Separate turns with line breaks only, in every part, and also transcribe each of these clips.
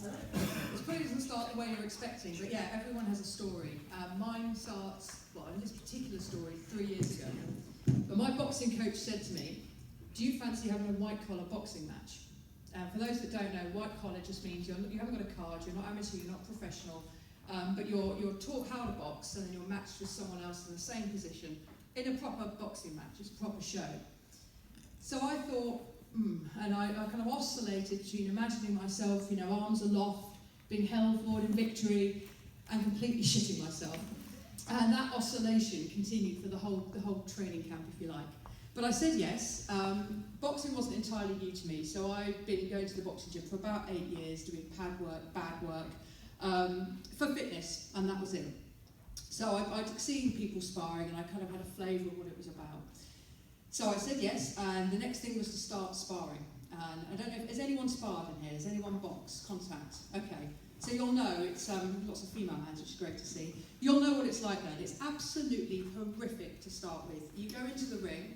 It probably doesn't start the way you're expecting, but yeah, everyone has a story. Mine starts, well, in this particular story, 3 years ago. But my boxing coach said to me, do you fancy having a white-collar boxing match? For those that don't know, white-collar just means you haven't got a card, you're not amateur, you're not professional, but you're taught how to box, and then you're matched with someone else in the same position in a proper boxing match. It's a proper show. So I thought, and I kind of oscillated between imagining myself, arms aloft, being held forward in victory, and completely shitting myself. And that oscillation continued for the whole training camp, if you like. But I said yes. Boxing wasn't entirely new to me, so I've been going to the boxing gym for about 8 years, doing pad work, bag work, for fitness, and that was it. So I'd seen people sparring, and I kind of had a flavour of what it was about. So I said yes, and the next thing was to start sparring. And I don't know, has anyone sparred in here? Has anyone boxed? Contact? Okay. So you'll know, it's lots of female hands, which is great to see. You'll know what it's like then. It's absolutely horrific to start with. You go into the ring,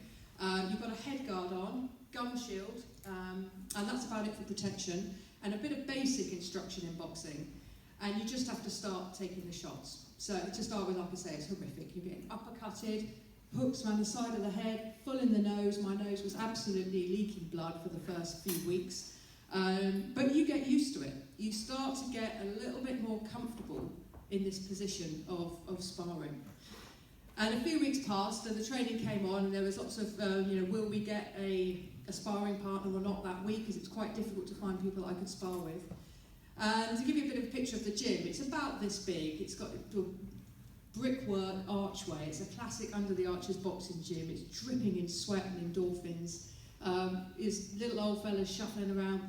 you've got a head guard on, gum shield, and that's about it for protection, and a bit of basic instruction in boxing. And you just have to start taking the shots. So to start with, like I say, it's horrific. You're getting uppercutted, hooks around the side of the head, full in the nose. My nose was absolutely leaking blood for the first few weeks. But you get used to it. You start to get a little bit more comfortable in this position of sparring. And a few weeks passed, and the training came on, and there was lots of, will we get a sparring partner or not that week, because it's quite difficult to find people I could spar with. And to give you a bit of a picture of the gym, it's about this big. It's got a brickwork archway. It's a classic under the arches boxing gym. It's dripping in sweat and endorphins. Is little old fellas shuffling around,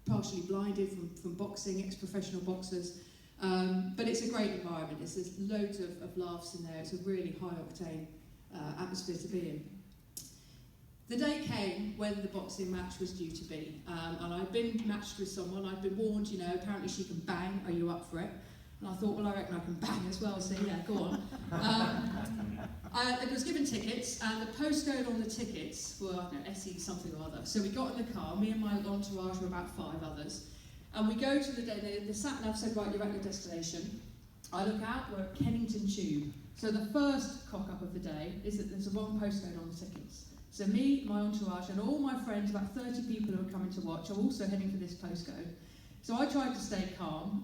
partially blinded from boxing, ex-professional boxers. But it's a great environment. There's loads of laughs in there. It's a really high-octane atmosphere to be in. The day came when the boxing match was due to be, and I'd been matched with someone. I'd been warned, apparently she can bang. Are you up for it? And I thought, well, I reckon I can bang as well, so yeah, go on. I was given tickets, and the postcode on the tickets were, SE something or other. So we got in the car, me and my entourage were about 5 others, and we go to the sat-nav said, right, you're at your destination. I look out, we're at Kennington Tube. So the first cock-up of the day is that there's a wrong postcode on the tickets. So me, my entourage, and all my friends, about 30 people who are coming to watch, are also heading for this postcode. So I tried to stay calm.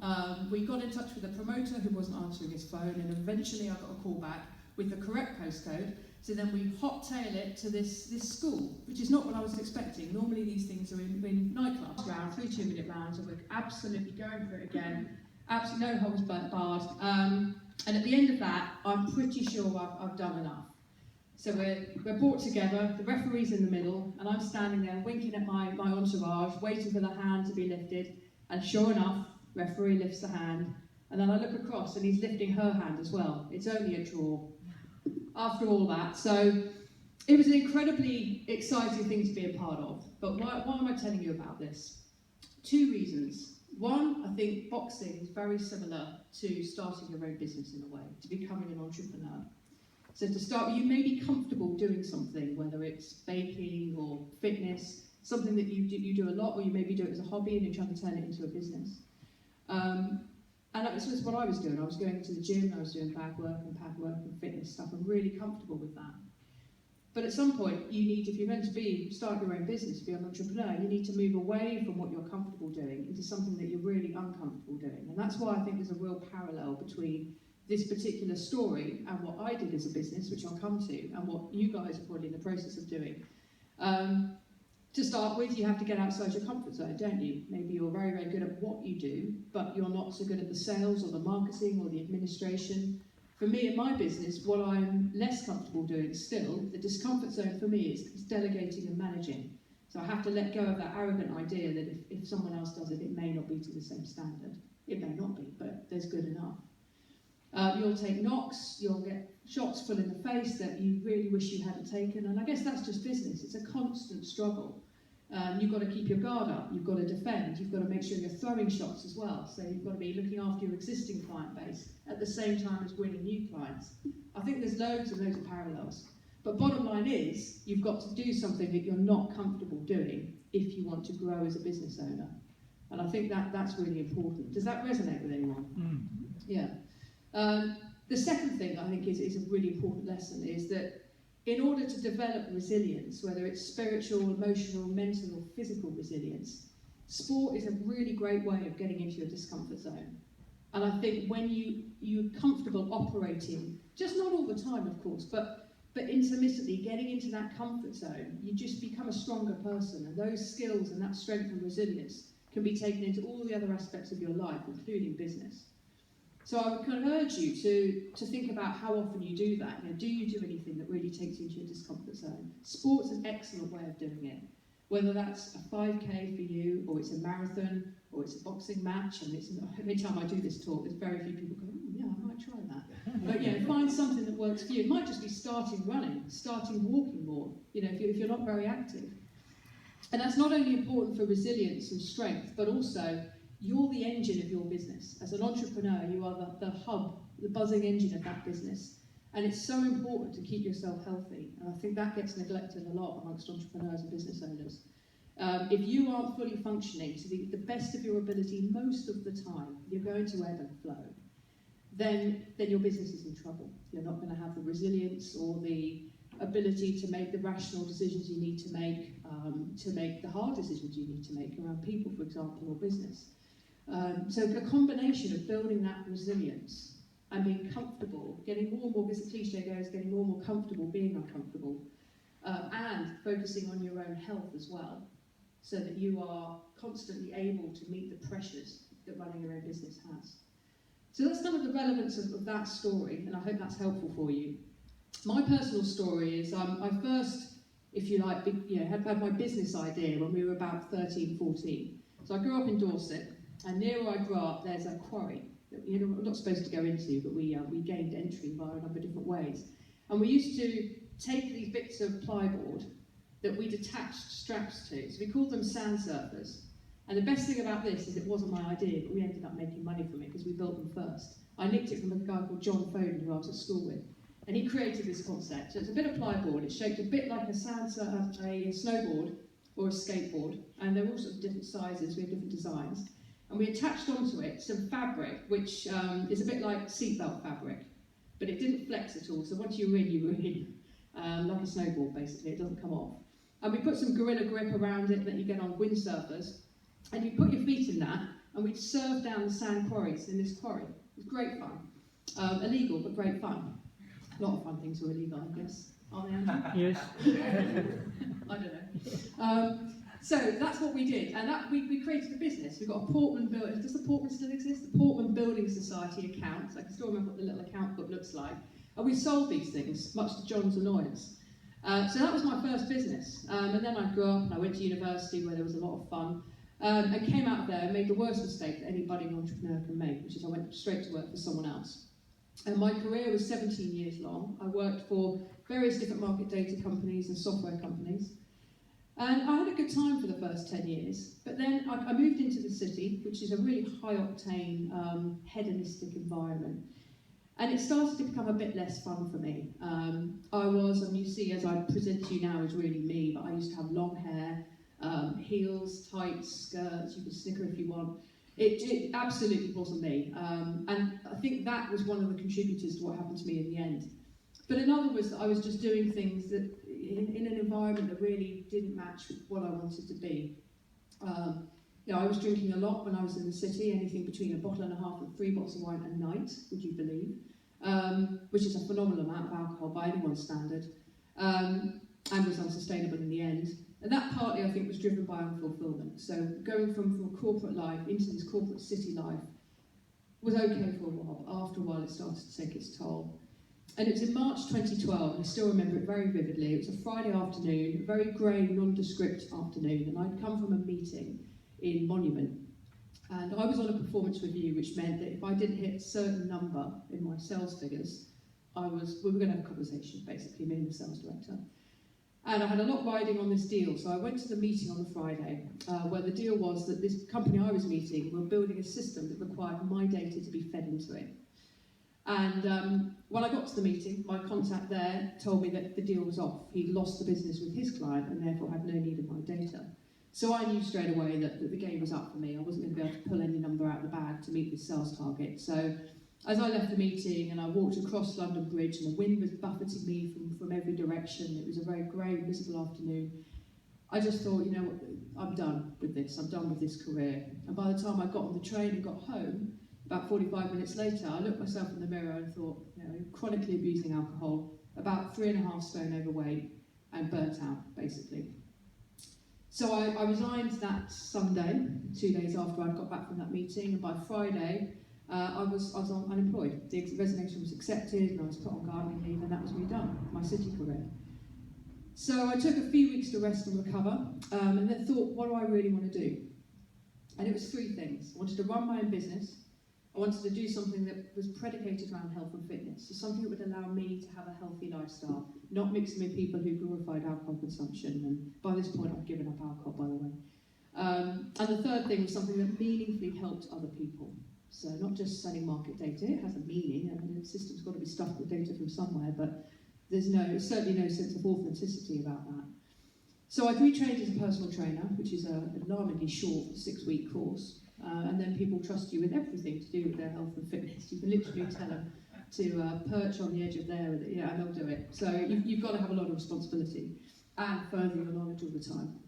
We got in touch with the promoter who wasn't answering his phone, and eventually I got a call back with the correct postcode. So then we hot-tail it to this school, which is not what I was expecting. Normally these things are in nightclubs, round 3 2-minute rounds, and we're absolutely going for it again. Absolutely no holds barred. And at the end of that, I'm pretty sure I've done enough. So we're brought together, the referee's in the middle, and I'm standing there winking at my entourage, waiting for the hand to be lifted. And sure enough, referee lifts the hand, and then I look across and he's lifting her hand as well. It's only a draw after all that. So it was an incredibly exciting thing to be a part of. But why am I telling you about this? 2 reasons. One, I think boxing is very similar to starting your own business in a way, to becoming an entrepreneur. So to start, you may be comfortable doing something, whether it's baking or fitness, something that you do a lot, or you maybe do it as a hobby and you're trying to turn it into a business. And that was what I was doing. I was going to the gym, I was doing bag work and fitness stuff. I'm really comfortable with that. But at some point, you need, if you're going to start your own business, be an entrepreneur, you need to move away from what you're comfortable doing into something that you're really uncomfortable doing. And that's why I think there's a real parallel between this particular story and what I did as a business, which I'll come to, and what you guys are probably in the process of doing. To start with, you have to get outside your comfort zone, don't you? Maybe you're very, very good at what you do, but you're not so good at the sales or the marketing or the administration. For me in my business, what I'm less comfortable doing still, the discomfort zone for me is delegating and managing. So I have to let go of that arrogant idea that if someone else does it, it may not be to the same standard. It may not be, but there's good enough. You'll take knocks, you'll get shots full in the face that you really wish you hadn't taken, and I guess that's just business. It's a constant struggle. You've got to keep your guard up, you've got to defend, you've got to make sure you're throwing shots as well, so you've got to be looking after your existing client base at the same time as winning new clients. I think there's loads and loads of parallels. But bottom line is, you've got to do something that you're not comfortable doing if you want to grow as a business owner. And I think that's really important. Does that resonate with anyone? Yeah. The second thing I think is a really important lesson is that in order to develop resilience, whether it's spiritual, emotional, mental or physical resilience, sport is a really great way of getting into your discomfort zone. And I think when you're comfortable operating, just not all the time of course, but intermittently getting into that comfort zone, you just become a stronger person, and those skills and that strength and resilience can be taken into all the other aspects of your life, including business. So I would kind of urge you to think about how often you do that. You know, do you do anything that really takes you into your discomfort zone? Sport's an excellent way of doing it. Whether that's a 5K for you, or it's a marathon, or it's a boxing match, and every time I do this talk, there's very few people go, yeah, I might try that. But you know, find something that works for you. It might just be starting running, starting walking more, you know, if you're not very active. And that's not only important for resilience and strength, but also you're the engine of your business. As an entrepreneur, you are the hub, the buzzing engine of that business. And it's so important to keep yourself healthy. And I think that gets neglected a lot amongst entrepreneurs and business owners. If you aren't fully functioning to the best of your ability most of the time, you're going to ebb and flow. Then your business is in trouble. You're not going to have the resilience or the ability to make the rational decisions you need to make the hard decisions you need to make around people, for example, or business. So a combination of building that resilience and being comfortable, getting more and more, because the cliche goes, getting more and more comfortable being uncomfortable, and focusing on your own health as well, so that you are constantly able to meet the pressures that running your own business has. So that's kind of the relevance of that story, and I hope that's helpful for you. My personal story is I first, if you like, had my business idea when we were about 13, 14. So I grew up in Dorset, and near where I grew up, there's a quarry that we're not supposed to go into, but we gained entry via a number of different ways. And we used to take these bits of plywood that we'd attached straps to, so we called them sand surfers. And the best thing about this is it wasn't my idea, but we ended up making money from it because we built them first. I nicked it from a guy called John Foden, who I was at school with, and he created this concept. So it's a bit of plywood, it's shaped a bit like a snowboard or a skateboard, and they're all sort of different sizes, we have different designs. And we attached onto it some fabric, which is a bit like seatbelt fabric, but it didn't flex at all, so once you were in, you were in. Like a snowboard, basically, it doesn't come off. And we put some gorilla grip around it that you get on windsurfers, and you put your feet in that, and we'd surf down the sand quarries in this quarry. It was great fun. Illegal, but great fun. A lot of fun things are illegal, I guess. Are they, Andrew?
Yes.
I don't know. So that's what we did, and we created a business. We got a Portman building. Does the Portman still exist? The Portman Building Society account. I can still remember what the little account book looks like. And we sold these things, much to John's annoyance. So that was my first business. And then I grew up and I went to university where there was a lot of fun. And came out of there and made the worst mistake that anybody an entrepreneur can make, which is I went straight to work for someone else. And my career was 17 years long. I worked for various different market data companies and software companies. And I had a good time for the first 10 years, but then I moved into the city, which is a really high-octane, hedonistic environment. And it started to become a bit less fun for me. And you see, as I present to you now, is really me, but I used to have long hair, heels, tights, skirts, you can snicker if you want. It absolutely wasn't me. And I think that was one of the contributors to what happened to me in the end. But another was that I was just doing things that in an environment that really didn't match what I wanted to be. I was drinking a lot when I was in the city, anything between 1.5 bottles and 3 bottles of wine a night, would you believe? Which is a phenomenal amount of alcohol by anyone's standard, and was unsustainable in the end. And that partly, I think, was driven by unfulfillment. So going from corporate life into this corporate city life was okay for a while, but after a while it started to take its toll. And it was in March 2012, and I still remember it very vividly. It was a Friday afternoon, a very grey, nondescript afternoon, and I'd come from a meeting in Monument. And I was on a performance review, which meant that if I didn't hit a certain number in my sales figures, we were going to have a conversation, basically, me and the sales director. And I had a lot riding on this deal, so I went to the meeting on the Friday, where the deal was that this company I was meeting were building a system that required my data to be fed into it. And when I got to the meeting, my contact there told me that the deal was off. He'd lost the business with his client and therefore had no need of my data. So I knew straight away that the game was up for me. I wasn't going to be able to pull any number out of the bag to meet this sales target. So as I left the meeting and I walked across London Bridge and the wind was buffeting me from every direction, it was a very grey, miserable afternoon, I just thought, you know what, I'm done with this. I'm done with this career. And by the time I got on the train and got home, about 45 minutes later, I looked myself in the mirror and thought, you know, chronically abusing alcohol, about 3.5 stone overweight, and burnt out, basically. So I resigned that Sunday, 2 days after I'd got back from that meeting, and by Friday, I was unemployed. The resignation was accepted, and I was put on gardening leave, and that was me done, my city career. So I took a few weeks to rest and recover, and then thought, what do I really want to do? And it was 3 things. I wanted to run my own business. I wanted to do something that was predicated around health and fitness, so something that would allow me to have a healthy lifestyle, not mixing with people who glorified alcohol consumption, and by this point I've given up alcohol, by the way. And the third thing was something that meaningfully helped other people. So not just selling market data, it has a meaning, I mean the system's got to be stuffed with data from somewhere, but there's certainly no sense of authenticity about that. So I retrained as a personal trainer, which is an alarmingly short 6-week course. And then people trust you with everything to do with their health and fitness. You can literally tell them to perch on the edge of there, and they'll do it. So you've got to have a lot of responsibility and further your knowledge all the time.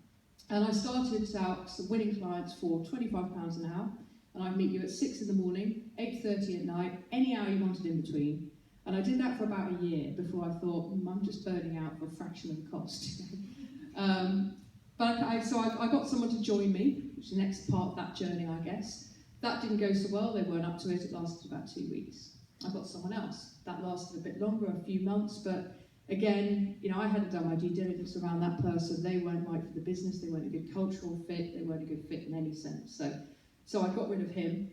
And I started out winning clients for £25 an hour, and I'd meet you at 6 in the morning, 8:30 at night, any hour you wanted in between. And I did that for about a year before I thought, I'm just burning out for a fraction of the cost. So I got someone to join me, which is the next part of that journey, I guess. That didn't go so well, they weren't up to it, it lasted about 2 weeks. I got someone else. That lasted a bit longer, a few months, but again, you know, I hadn't done my due diligence around that person. They weren't right for the business, they weren't a good cultural fit, they weren't a good fit in any sense. So I got rid of him.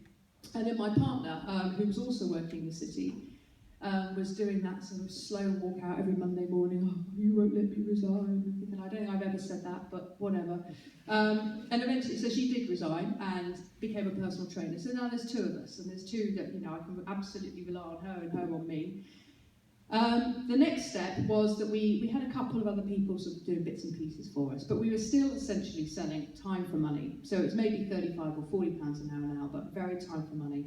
And then my partner, who was also working in the city, was doing that sort of slow walk out every Monday morning. Oh, you won't let me resign. And I don't think I've ever said that, but whatever. And eventually, so she did resign and became a personal trainer. So now there's 2 of us, and there's 2 that, you know, I can absolutely rely on her and her on me. The next step was that we had a couple of other people sort of doing bits and pieces for us, but we were still essentially selling time for money. So it's maybe £35 or £40 an hour now, but very time for money.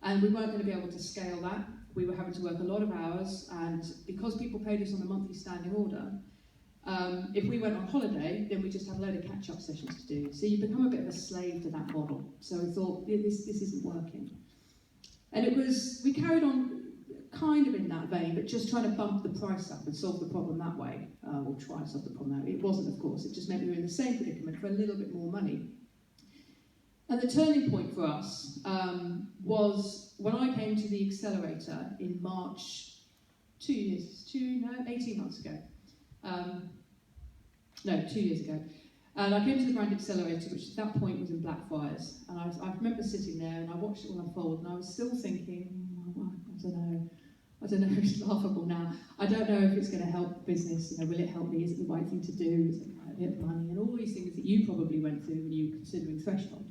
And we weren't going to be able to scale that. We were having to work a lot of hours, and because people paid us on a monthly standing order, if we went on holiday, then we just had a load of catch-up sessions to do. So you become a bit of a slave to that model. So we thought, this isn't working. And we carried on kind of in that vein, but just trying to bump the price up and solve the problem that way, or try and solve the problem that way. It wasn't, of course, it just meant we were in the same predicament for a little bit more money. And the turning point for us was when I came to the accelerator in March, 18 months ago. 2 years ago. And I came to the Brand Accelerator, which at that point was in Blackfriars. And I remember sitting there and I watched it all unfold, and I was still thinking, I don't know, it's laughable now. I don't know if it's going to help business, you know, will it help me? Is it the right thing to do? Is it the right bit of money? And all these things that you probably went through when you were considering Threshold.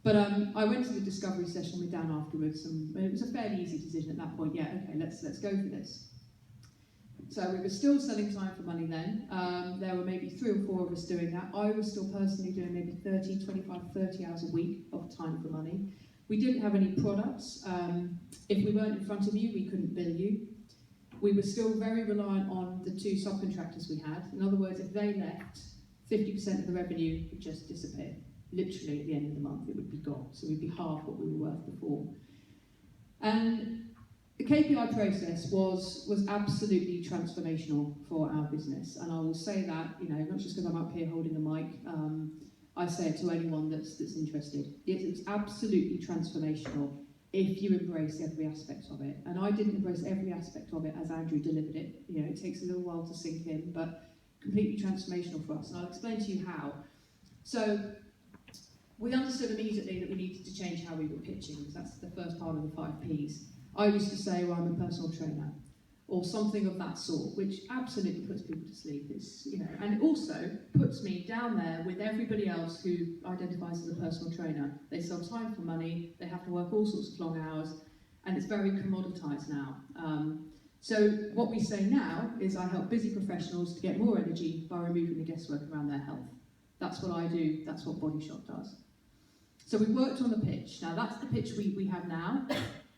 But I went to the discovery session with Dan afterwards, and it was a fairly easy decision at that point. Yeah, okay, let's go for this. So we were still selling time for money then. There were maybe 3 or 4 of us doing that. I was still personally doing maybe 30, 25, 30 hours a week of time for money. We didn't have any products. If we weren't in front of you, we couldn't bill you. We were still very reliant on the 2 subcontractors we had. In other words, if they left, 50% of the revenue would just disappear. Literally at the end of the month it would be gone, so we'd be half what we were worth before. And the KPI process was absolutely transformational for our business, and I will say that, you know, not just because I'm up here holding a mic, I say it to anyone that's interested. It's absolutely transformational if you embrace every aspect of it. And I didn't embrace every aspect of it as Andrew delivered it. You know, it takes a little while to sink in, but completely transformational for us, and I'll explain to you how. So we understood immediately that we needed to change how we were pitching, because that's the first part of the 5 Ps. I used to say, well, I'm a personal trainer, or something of that sort, which absolutely puts people to sleep. It's, you know, and it also puts me down there with everybody else who identifies as a personal trainer. They sell time for money, they have to work all sorts of long hours, and it's very commoditised now. So what we say now is I help busy professionals to get more energy by removing the guesswork around their health. That's what I do, that's what Bodyshot does. So we worked on the pitch. Now that's the pitch we have now.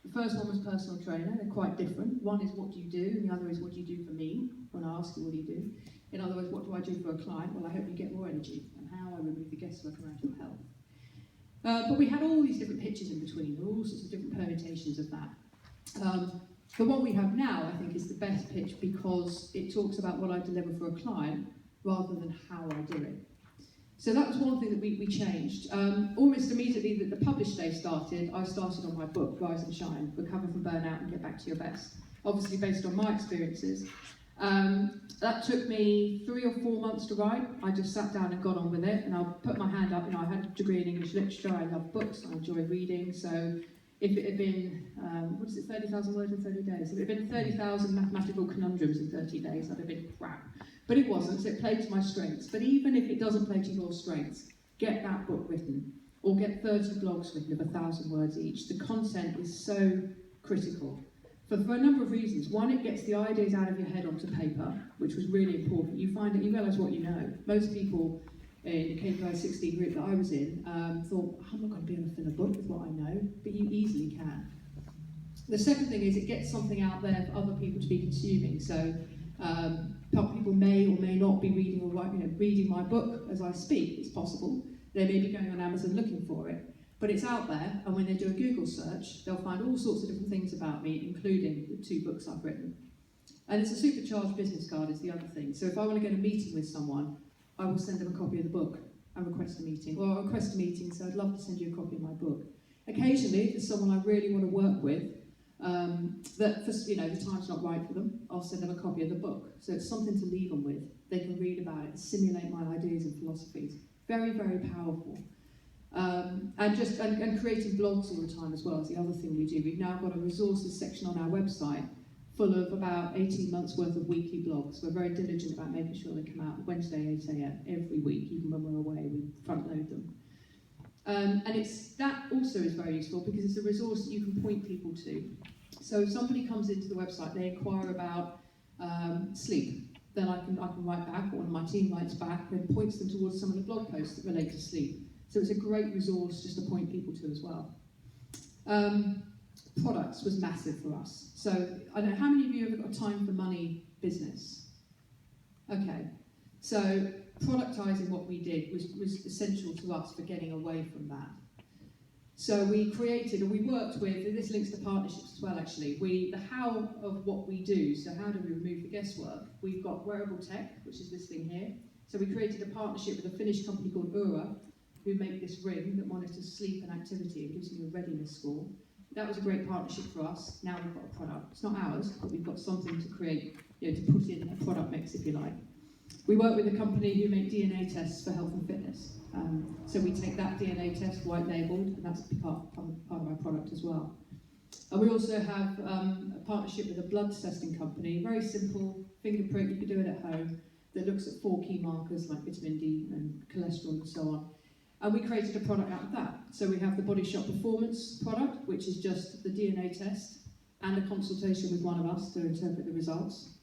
The first one was personal trainer, they're quite different. One is what do you do, and the other is what do you do for me, when I ask you what do you do. In other words, what do I do for a client? Well, I hope you get more energy, and how I remove the guesswork around your health. But we had all these different pitches in between, all sorts of different permutations of that. The one we have now, I think, is the best pitch because it talks about what I deliver for a client rather than how I do it. So that was one thing that we changed. Almost immediately that the publish day started, I started on my book, Rise and Shine, Recover from Burnout and Get Back to Your Best. Obviously based on my experiences. That took me 3 or 4 months to write. I just sat down and got on with it, and I'll put my hand up. You know, I had a degree in English literature, I love books, I enjoy reading, so if it had been, 30,000 words in 30 days? If it had been 30,000 mathematical conundrums in 30 days, I'd have been crap. But it wasn't, so it played to my strengths. But even if it doesn't play to your strengths, get that book written, or get 30 blogs written of 1,000 words each. The content is so critical. For a number of reasons. One, it gets the ideas out of your head onto paper, which was really important. You find that you realise what you know. Most people in the KPI-16 group that I was in thought, I'm not going to be able to fill a book with what I know, but you easily can. The second thing is it gets something out there for other people to be consuming. So people may or may not be reading or reading my book as I speak. It's possible. They may be going on Amazon looking for it. But it's out there, and when they do a Google search, they'll find all sorts of different things about me, including the 2 books I've written. And it's a supercharged business card is the other thing. So if I want to get a meeting with someone, I will send them a copy of the book and request a meeting. Or I'll request a meeting, so I'd love to send you a copy of my book. Occasionally, if there's someone I really want to work with, that the time's not right for them, I'll send them a copy of the book. So it's something to leave them with. They can read about it and simulate my ideas and philosophies. Very, very powerful. And creating blogs all the time as well is the other thing we do. We've now got a resources section on our website full of about 18 months worth of weekly blogs. We're very diligent about making sure they come out Wednesday 8 AM every week, even when we're away, we front load them. And that also is very useful because it's a resource that you can point people to. So if somebody comes into the website, they inquire about sleep, then I can write back, or one of my team writes back and points them towards some of the blog posts that relate to sleep. So it's a great resource just to point people to as well. Products was massive for us. So I don't know, how many of you have got a time for money business? Okay, so productizing what we did was essential to us for getting away from that. So we created, or we worked with, and this links to partnerships as well actually, the how of what we do, so how do we remove the guesswork? We've got wearable tech, which is this thing here. So we created a partnership with a Finnish company called Ura, who make this ring that monitors sleep and activity and gives you a readiness score. That was a great partnership for us. Now we've got a product. It's not ours, but we've got something to create, to put in a product mix, if you like. We work with a company who make DNA tests for health and fitness. So we take that DNA test, white labelled, and that's part of our product as well. And we also have a partnership with a blood testing company, very simple, finger prick, you can do it at home, that looks at 4 key markers like vitamin D and cholesterol and so on. And we created a product out of that. So we have the Bodyshot Performance product, which is just the DNA test and a consultation with one of us to interpret the results.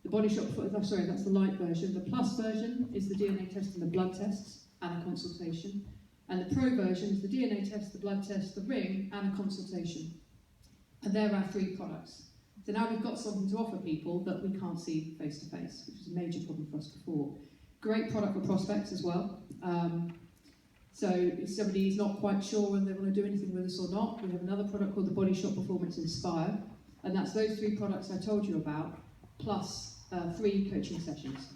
The Bodyshot, that's the light version. The Plus version is the DNA test and the blood tests and a consultation. And the Pro version is the DNA test, the blood test, the ring, and a consultation. And they're our 3 products. So now we've got something to offer people that we can't see face to face, which was a major problem for us before. Great product for prospects as well. So if somebody is not quite sure whether they want to do anything with us or not, we have another product called the Bodyshot Performance Inspire, and that's those 3 products I told you about, plus 3 coaching sessions.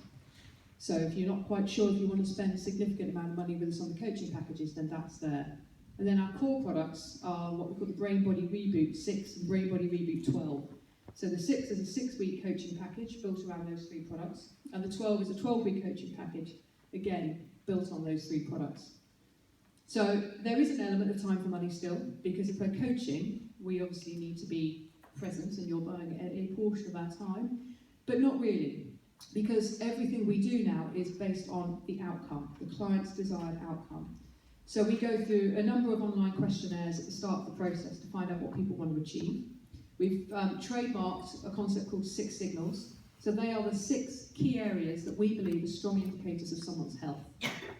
So if you're not quite sure if you want to spend a significant amount of money with us on the coaching packages, then that's there. And then our core products are what we call the Brain Body Reboot 6 and Brain Body Reboot 12. So the 6 is a 6-week coaching package built around those 3 products, and the 12 is a 12-week coaching package, again, built on those 3 products. So there is an element of time for money still, because if we're coaching, we obviously need to be present and you're buying a portion of our time, but not really, because everything we do now is based on the outcome, the client's desired outcome. So we go through a number of online questionnaires at the start of the process to find out what people want to achieve. We've trademarked a concept called 6 signals. So they are the 6 key areas that we believe are strong indicators of someone's health.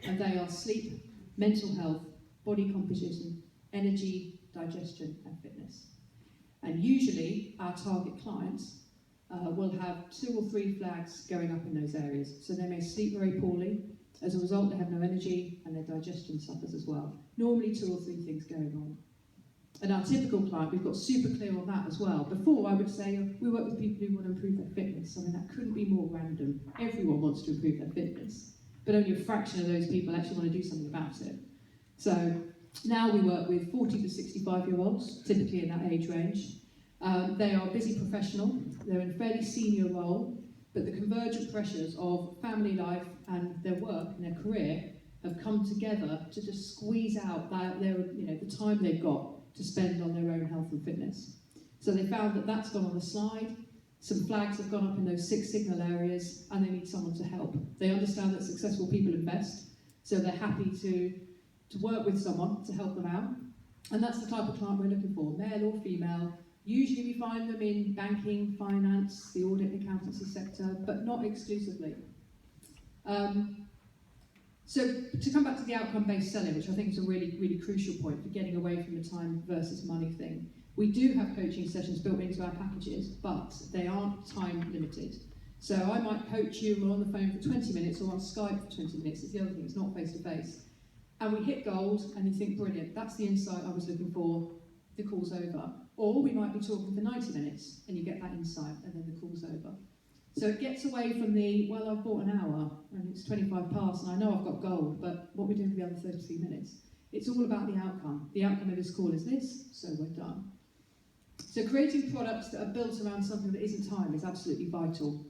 And they are sleep, mental health, body composition, energy, digestion, and fitness. And usually our target clients will have 2 or 3 flags going up in those areas. So they may sleep very poorly. As a result, they have no energy and their digestion suffers as well. Normally 2 or 3 things going on. And our typical client, we've got super clear on that as well. Before, I would say, we work with people who want to improve their fitness. I mean, that couldn't be more random. Everyone wants to improve their fitness, but only a fraction of those people actually want to do something about it. So now we work with 40 to 65-year-olds, typically in that age range. They are a busy professional. They're in a fairly senior role, but the convergent pressures of family life and their work and their career have come together to just squeeze out the time they've got to spend on their own health and fitness. So they found that that's gone on the slide. Some flags have gone up in those 6 signal areas, and they need someone to help. They understand that successful people invest, so they're happy to work with someone to help them out. And that's the type of client we're looking for, male or female. Usually we find them in banking, finance, the audit and accountancy sector, but not exclusively. So to come back to the outcome-based selling, which I think is a really, really crucial point for getting away from the time versus money thing. We do have coaching sessions built into our packages, but they aren't time limited. So I might coach you and we're on the phone for 20 minutes or on Skype for 20 minutes. It's the other thing, it's not face-to-face. And we hit gold and you think, brilliant, that's the insight I was looking for, the call's over. Or we might be talking for 90 minutes and you get that insight and then the call's over. So it gets away from the, well, I've bought an hour and it's 25 past and I know I've got gold, but what are we doing for the other 33 minutes? It's all about the outcome. The outcome of this call is this, so we're done. So creating products that are built around something that isn't time is absolutely vital.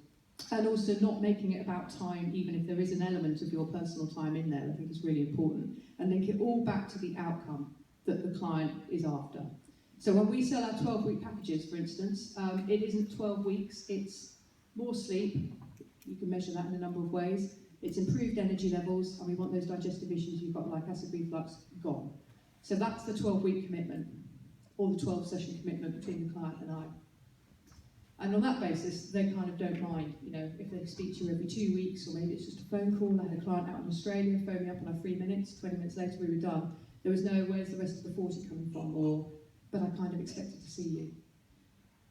And also not making it about time, even if there is an element of your personal time in there, I think is really important. And link it all back to the outcome that the client is after. So when we sell our 12-week packages, for instance, it isn't 12 weeks, it's more sleep. You can measure that in a number of ways. It's improved energy levels, and we want those digestive issues you've got, like acid reflux, gone. So that's the 12-week commitment, or the 12-session commitment between the client and I. And on that basis, they kind of don't mind, if they speak to you every 2 weeks, or maybe it's just a phone call. I had a client out in Australia phone me up on 3 minutes, 20 minutes later we were done. There was no, where's the rest of the 40 coming from, or, but I kind of expected to see you.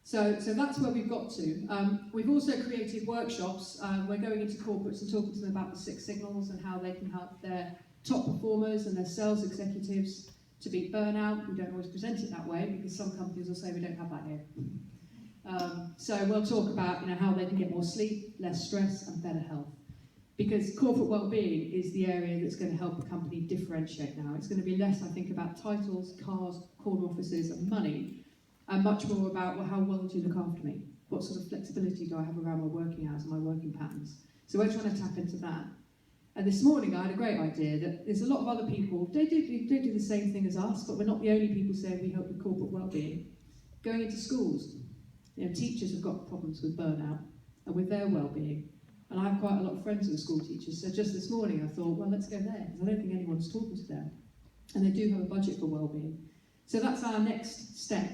So that's where we've got to. We've also created workshops. We're going into corporates and talking to them about the 6 signals and how they can help their top performers and their sales executives to beat burnout. We don't always present it that way because some companies will say we don't have that here. So we'll talk about how they can get more sleep, less stress and better health. Because corporate well-being is the area that's going to help a company differentiate now. It's going to be less, I think, about titles, cars, corner offices and money, and much more about, well, how well do you look after me? What sort of flexibility do I have around my working hours and my working patterns? So we're trying to tap into that. And this morning I had a great idea that there's a lot of other people, they do the same thing as us, but we're not the only people saying we help with corporate well-being. Going into schools, teachers have got problems with burnout and with their well-being. And I have quite a lot of friends who are school teachers, so just this morning I thought, well, let's go there, because I don't think anyone's talking to them. And they do have a budget for well-being. So that's our next step.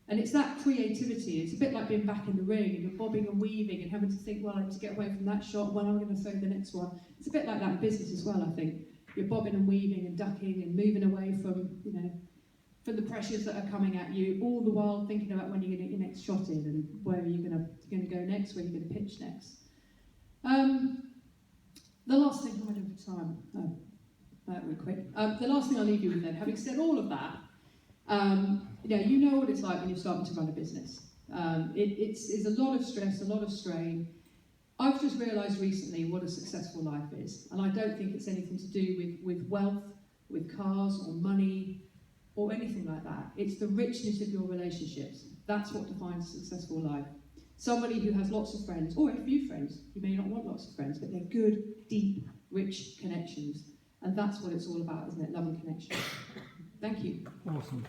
And it's that creativity. It's a bit like being back in the ring and you're bobbing and weaving and having to think, well, I need to get away from that shot, when am I going to throw the next one? It's a bit like that in business as well, I think. You're bobbing and weaving and ducking and moving away from, from the pressures that are coming at you, all the while thinking about when you're going to get your next shot in and where are you going to go next, where you're going to pitch next. The last thing, how am I doing for time? Real quick. The last thing I'll leave you with then, having said all of that, you know what it's like when you're starting to run a business. It's a lot of stress, a lot of strain. I've just realised recently what a successful life is, and I don't think it's anything to do with wealth, with cars or money, or anything like that. It's the richness of your relationships. That's what defines a successful life. Somebody who has lots of friends, or a few friends. You may not want lots of friends, but they're good, deep, rich connections. And that's what it's all about, isn't it? Love and connection. Thank you.
Awesome.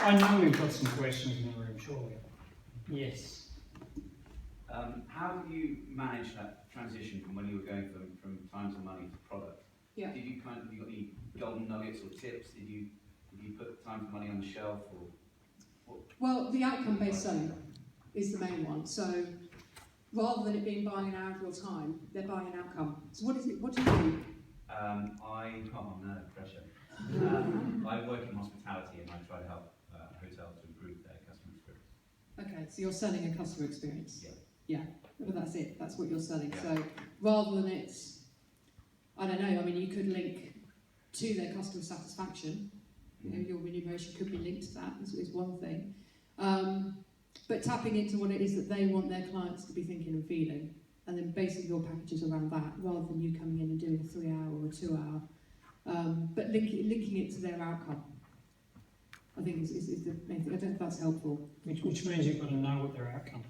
I know we've got some questions in the room, surely. Yes.
How did you manage that transition from when you were going from time to money to product?
Yeah.
Did you have you got any golden nuggets or tips? Did you put time to money on the shelf, or
Well, the outcome-based selling is the main one. So rather than it being buying an hour of your time, they're buying an outcome. So what is it? What do you do?
Oh no, pressure. I work in hospitality and I try to help hotels to improve their customer experience.
Okay, so you're selling a customer experience.
Yeah.
Yeah, well, that's it. That's what you're selling.
Yeah.
So rather than it's, I don't know. I mean, you could link to their customer satisfaction. You know, your remuneration could be linked to that. Is one thing. But tapping into what it is that they want their clients to be thinking and feeling, and then basing your packages around that, rather than you coming in and doing a 3-hour or a 2-hour, but linking it to their outcome. I think is the main thing. I don't know if that's helpful.
Which means you've got to know what their outcome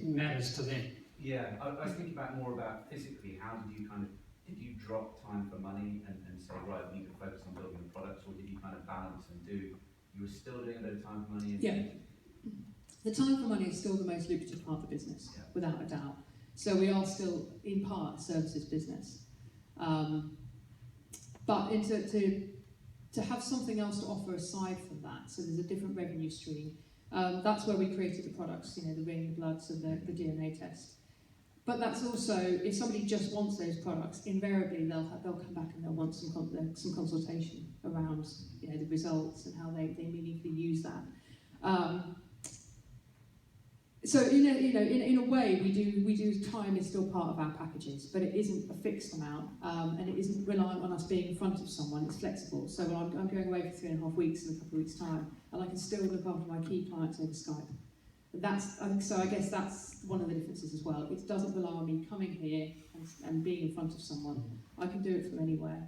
matters to them.
Yeah, I was thinking more about physically, how did you drop time for money and say, right, we need to focus on building the products, or did you kind of balance and you were still doing a bit of time for money?
Yeah. The time for money is still the most lucrative part of the business, without a doubt. So we are still, in part, a services business. But to have something else to offer aside from that, so there's a different revenue stream. That's where we created the products, you know, the ring, the bloods, and the DNA test. But that's also, if somebody just wants those products, invariably they'll come back and they'll want some consultation around, you know, the results and how they meaningfully use that. So in a way, we do time is still part of our packages, but it isn't a fixed amount, and it isn't reliant on us being in front of someone. It's flexible. So I'm going away for 3.5 weeks in a couple of weeks' time, and I can still look after my key clients over Skype. So I guess that's one of the differences as well. It doesn't rely on me coming here and being in front of someone. I can do it from anywhere.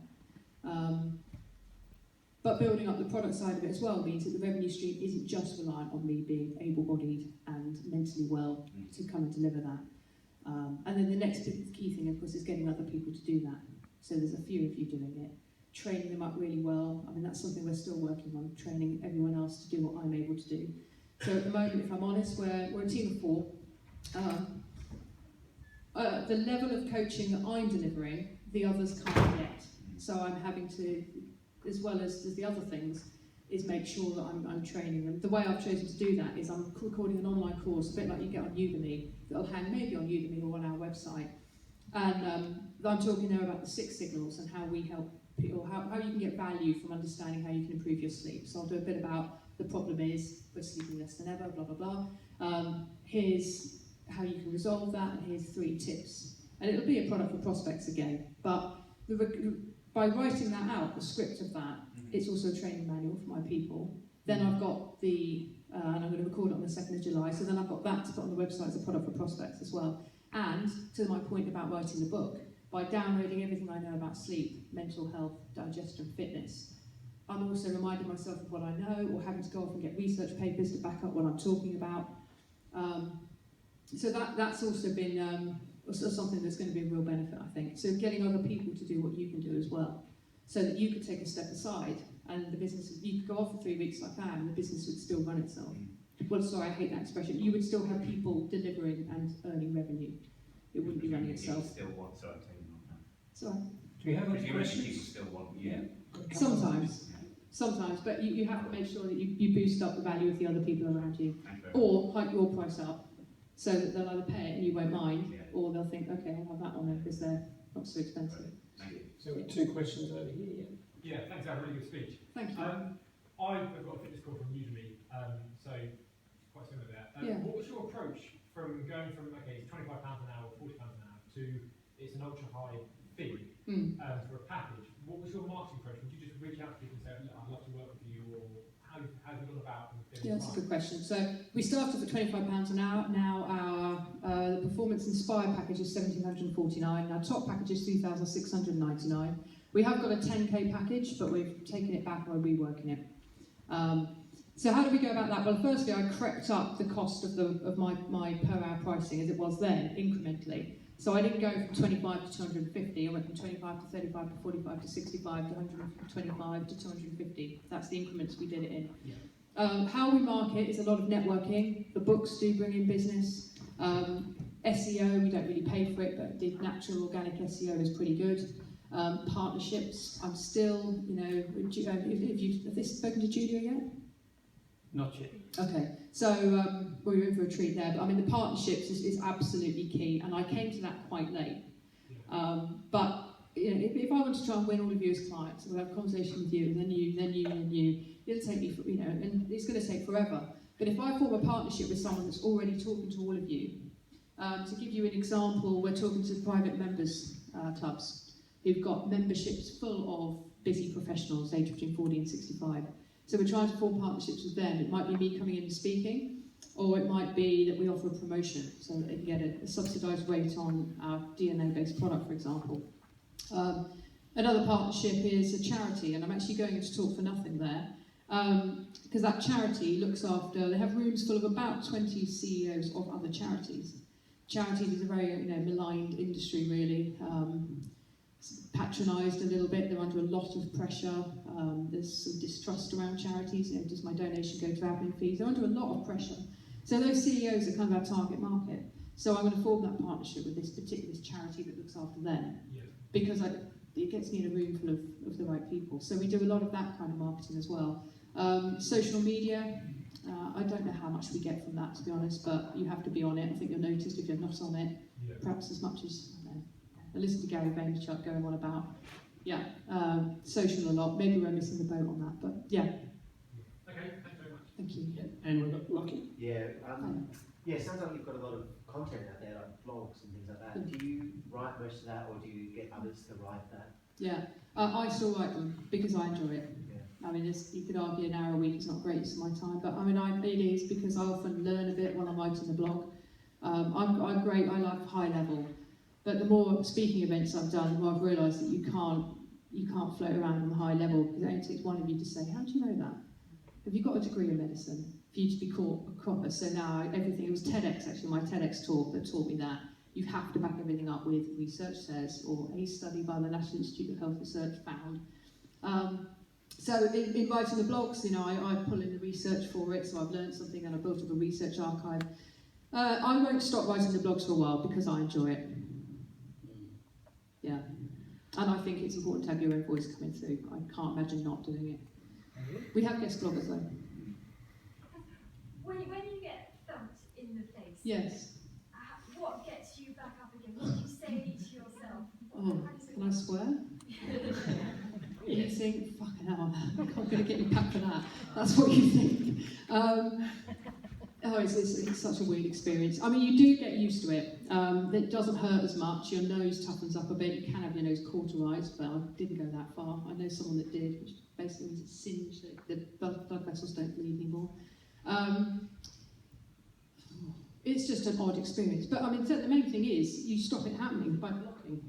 But building up the product side of it as well means that the revenue stream isn't just reliant on me being able-bodied and mentally well to come and deliver that. And then the next key thing, of course, is getting other people to do that. So there's a few of you doing it. Training them up really well. I mean, that's something we're still working on, training everyone else to do what I'm able to do. So at the moment, if I'm honest, we're a team of 4. The level of coaching that I'm delivering, the others can't yet. So I'm having to, as well as the other things, is make sure that I'm training them. The way I've chosen to do that is I'm recording an online course, a bit like you get on Udemy, that'll hang maybe on Udemy or on our website. And I'm talking there about the 6 signals and how we help people, how you can get value from understanding how you can improve your sleep. So I'll do a bit about the problem is we're sleeping less than ever, blah, blah, blah. Here's how you can resolve that, and here's 3 tips. And it'll be a product for prospects again, but by writing that out, the script of that, it's also a training manual for my people. Then I've got and I'm going to record it on the 2nd of July, so then I've got that to put on the website as a product for prospects as well. And to my point about writing the book, by downloading everything I know about sleep, mental health, digestion, fitness, I'm also reminding myself of what I know, or having to go off and get research papers to back up what I'm talking about. So that's also been something that's going to be a real benefit, I think. So getting other people to do what you can do as well, so that you could take a step aside and the business, you could go off for 3 weeks like that and the business would still run itself. Well, sorry, I hate that expression. You would still have people delivering and earning revenue. It wouldn't be running itself.
Still want, sorry, I'm taking on that.
Sorry.
Do you have any
People
questions?
still want you.
Sometimes, but you have to make sure that you boost up the value of the other people around you,
Or
or hike your price up, so that they'll either pay it and you won't mind, or they'll think, okay, I'll have that one then because they're not so expensive.
thank you.
So we've 2 questions over here.
Yeah, thanks, Al. Really good speech.
Thank you.
I've got a fitness course from Udemy, so quite similar there.
Yeah.
What was your approach from going from, okay, it's £25 an hour, £40 an hour, to it's an ultra high fee for a package? What was your marketing approach? Would you just reach out to people and say, look, I'd love to work with you, or how have you gone about?
Yeah, that's a good question. So we started at £25 an hour. Now our performance inspired package is £1,749. Our top package is £3,699. We have got a 10k package, but we've taken it back and we're reworking it. So how do we go about that? Well, firstly, I crept up the cost of my per hour pricing as it was then, incrementally. So I didn't go from 25 to 250. I went from 25 to 35 to 45 to 65 to 125 to 250. That's the increments we did it in. Yeah. How we market is a lot of networking. The books do bring in business. SEO, we don't really pay for it, but did natural organic SEO is pretty good. Partnerships, I'm still, have you spoken to Julia yet?
Not yet.
Okay, so well, you're in for a treat there, but I mean the partnerships is absolutely key, and I came to that quite late. But you know, if I want to try and win all of you as clients, we'll have a conversation with you, and then you, it'll take me, you know, and it's going to take forever. But if I form a partnership with someone that's already talking to all of you, to give you an example, we're talking to private members clubs who've got memberships full of busy professionals aged between 40 and 65. So we're trying to form partnerships with them. It might be me coming in and speaking, or it might be that we offer a promotion so that they can get a subsidised rate on our DNA-based product, for example. Another partnership is a charity, and I'm actually going to talk for nothing there, because that charity looks after, they have rooms full of about 20 CEOs of other charities. Charities is a very maligned industry, really. Patronised a little bit, they're under a lot of pressure, there's some distrust around charities, you know, does my donation go to admin fees? They're under a lot of pressure. So those CEOs are kind of our target market. So I'm going to form that partnership with this particular charity that looks after them, because it gets me in a room full of the right people. So we do a lot of that kind of marketing as well. Social media, I don't know how much we get from that, to be honest, but you have to be on it. I think you'll notice if you're not on it, perhaps as much as, I don't know, I listen to Gary Vaynerchuk going on about, social a lot. Maybe we're missing the boat on that, but yeah.
Okay, thanks very much.
Thank you.
And we've got Lucky.
Yeah, it sounds like you've got a lot of content out there, like blogs and things like that.
Yeah.
Do you write most of that, or do you get others to write that?
Yeah, I still write them because I enjoy it.
Yeah.
I mean, you could argue an hour a week is not great use of my time, but I mean, it is because I often learn a bit while I'm writing the blog. I'm great, I like high level, but the more speaking events I've done, the more I've realised that you can't float around on the high level, because it only takes one of you to say, how do you know that? Have you got a degree in medicine for you to be caught a cropper? So now it was TEDx actually, my TEDx talk that taught me that. You have to back everything up with research says, or a study by the National Institute of Health Research found. So in writing the blogs, you know, I pull in the research for it, so I've learned something and I've built up a research archive. I won't stop writing the blogs for a while because I enjoy it. Yeah. And I think it's important to have your own voice coming through. I can't imagine not doing it. We have guest bloggers though.
When you get thumped in the face,
Yes.
what gets you back up again? What do you say to yourself?
Oh, can I swear? You think, fucking hell, I'm going to get you back for that. That's what you think. It's such a weird experience. I mean, you do get used to it. It doesn't hurt as much. Your nose toughens up a bit. You can have your nose cauterised, but I didn't go that far. I know someone that did, which basically means it singed. The blood vessels don't bleed anymore. It's just an odd experience. But I mean, the main thing is you stop it happening by blocking.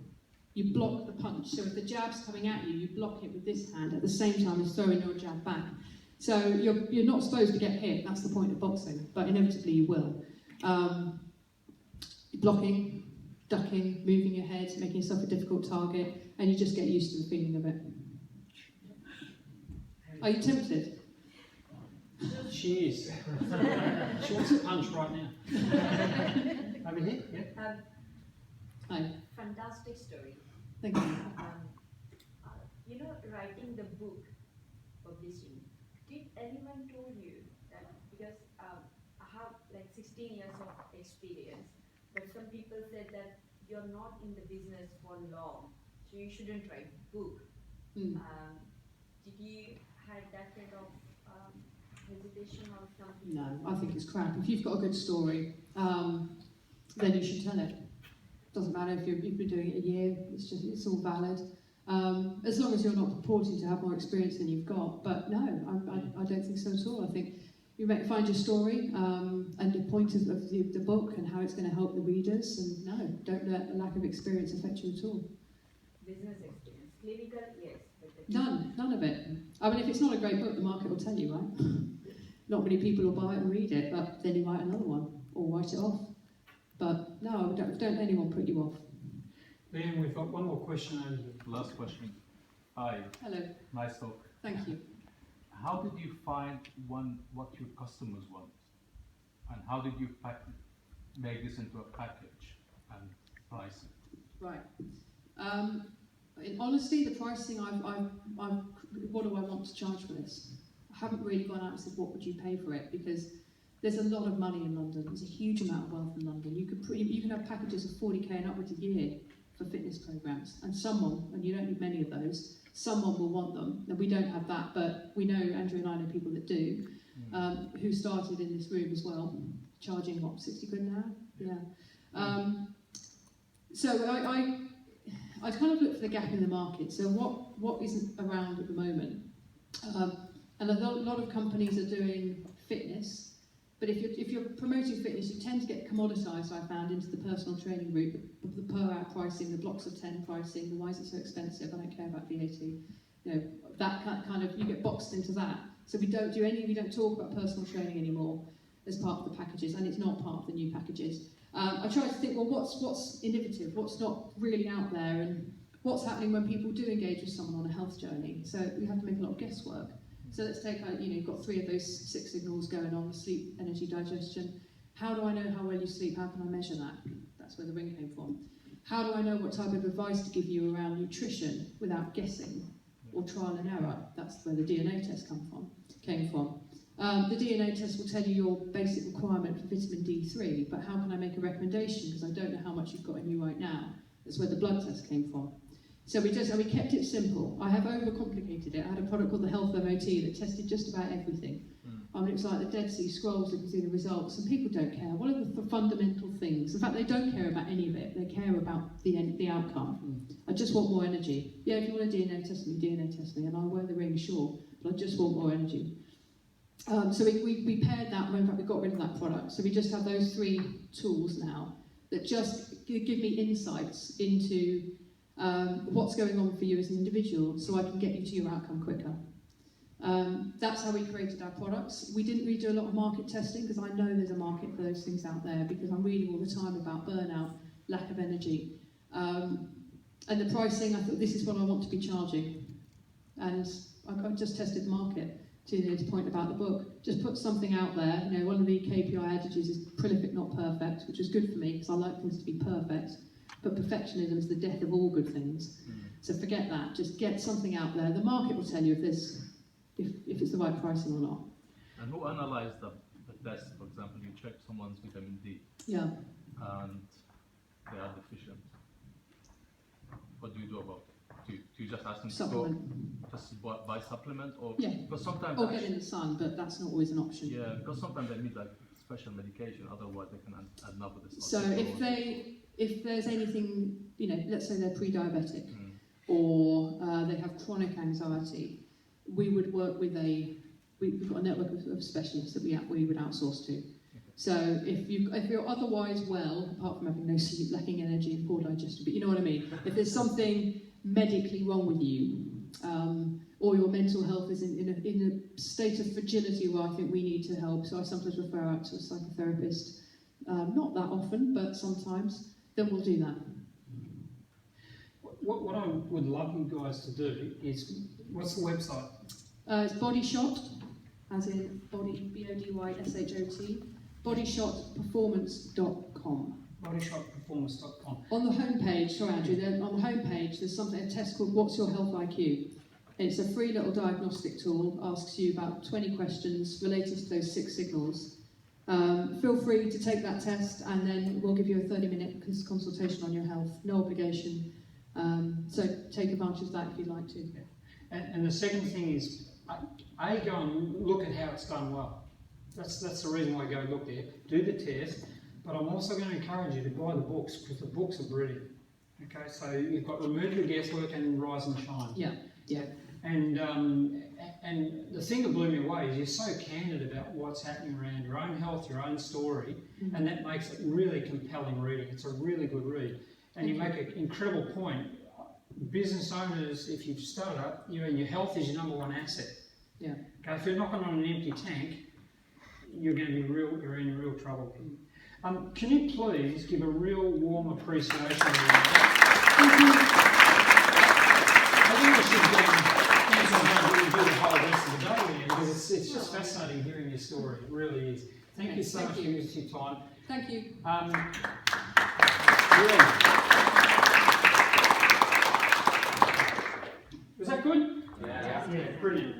You block the punch. So if the jab's coming at you, you block it with this hand at the same time as throwing your jab back. So you're not supposed to get hit. That's the point of boxing. But inevitably you will. Blocking, ducking, moving your head, making yourself a difficult target, and you just get used to the feeling of it. Are you tempted?
She is. She wants a punch right now. Over here, yeah.
Hi.
Fantastic story.
Thank you.
Writing the book, publishing. Did anyone told you that? Because I have like 16 years of experience, but some people said that you're not in the business for long, so you shouldn't write book. Did you had that kind of hesitation or something?
No, I think it's crap. If you've got a good story, then you should tell it. Doesn't matter if you've been doing it a year. It's all valid. As long as you're not purporting to have more experience than you've got. But no, I don't think so at all. I think you might find your story and the point of the book and how it's going to help the readers. And no, don't let the lack of experience affect you at all.
Business experience, clinical, yes.
None of it. I mean, if it's not a great book, the market will tell you, right? Not many people will buy it and read it, but then you write another one or write it off. But no, don't anyone put you off.
Leanne, we've got one more question over there.
Last question. Hi.
Hello.
Nice talk.
Thank you.
How did you find what your customers want? And how did you make this into a package and price it?
Right. In honesty, the pricing what do I want to charge for this? haven't really gone out and said, what would you pay for it? Because there's a lot of money in London. There's a huge amount of wealth in London. You can have packages of 40k and upwards a year for fitness programs, and someone, and you don't need many of those, someone will want them. And we don't have that, but we know, Andrew and I know people that do, who started in this room as well, charging what, 60 quid an hour? Yeah. So I kind of look for the gap in the market. So what isn't around at the moment? And a lot of companies are doing fitness, but if you're promoting fitness, you tend to get commoditised, I found, into the personal training route, the per hour pricing, the blocks of 10 pricing, the why is it so expensive, I don't care about VAT, you know, that kind of, you get boxed into that. So we don't talk about personal training anymore as part of the packages, and it's not part of the new packages. I try to think, well, what's innovative, what's not really out there, and what's happening when people do engage with someone on a health journey. So we have to make a lot of guesswork. So let's take, you've got 3 of those 6 signals going on: sleep, energy, digestion. How do I know how well you sleep? How can I measure that? That's where the ring came from. How do I know what type of advice to give you around nutrition without guessing or trial and error? That's where the DNA test came from. The DNA test will tell you your basic requirement for vitamin D3, but how can I make a recommendation because I don't know how much you've got in you right now? That's where the blood test came from. So we kept it simple. I have overcomplicated it. I had a product called the Health MOT that tested just about everything. I mean, it was like the Dead Sea Scrolls, you can see the results, and people don't care. What are the fundamental things? In fact, they don't care about any of it. They care about the outcome. I just want more energy. Yeah, if you want to DNA test me, and I'll wear the ring, sure, but I just want more energy. So we paired that, in fact we got rid of that product. So we just have those 3 tools now that just give me insights into what's going on for you as an individual, so I can get you to your outcome quicker. That's how we created our products. We didn't really do a lot of market testing because I know there's a market for those things out there, because I'm reading all the time about burnout, lack of energy. And the pricing, I thought this is what I want to be charging. And I just tested the market. To the point about the book, just put something out there. You know, one of the KPI adages is prolific, not perfect, which is good for me because I like things to be perfect. But perfectionism is the death of all good things. So forget that. Just get something out there. The market will tell you if it's the right pricing or not.
And who analyzed the test? For example, you check someone's vitamin D.
Yeah.
And they are deficient. What do you do about it? Do you just ask them
Supplement.
to go just buy supplement, or
yeah,
because sometimes
or get in the sun, but that's not always an option.
Yeah, because sometimes they need like special medication, otherwise they can add up with this.
So if there's anything, you know, let's say they're pre-diabetic or they have chronic anxiety, we would work with we've got a network of specialists that we would outsource to. So if you're otherwise well, apart from having no sleep, lacking energy and poor digestion, but you know what I mean, if there's something medically wrong with you, or your mental health is in a state of fragility where I think we need to help, so I sometimes refer out to a psychotherapist, not that often, but sometimes, then we'll do that.
What I would love you guys to do is, what's the website?
It's Bodyshot, as in body, BODYSHOT, bodyshotperformance.com.
Bodyshotperformance.com.
On the homepage, sorry Andrew, on the homepage there's a test called What's Your Health IQ? It's a free little diagnostic tool, asks you about 20 questions related to those 6 signals. Feel free to take that test and then we'll give you a 30-minute consultation on your health, no obligation. So take advantage of that if you'd like to.
And the second thing is, go and look at how it's done well. That's the reason why I go look there. Do the test. But I'm also going to encourage you to buy the books, because the books are brilliant. Okay, so you've got Remove the Guesswork and Rise and Shine.
Yeah, yeah.
And the thing that blew me away is you're so candid about what's happening around your own health, your own story, and that makes it really compelling reading. It's a really good read. And you make an incredible point. Business owners, if you've started up, you know, your health is your #1 asset. Yeah. Okay, if you're knocking on an empty tank, you're in real trouble. Can you please give a real warm appreciation? I think we should do the whole rest of the day with you, because it's just fascinating hearing your story. It really is. Thank you so much for your time.
Thank you.
Was that good? Yeah. Yeah, brilliant.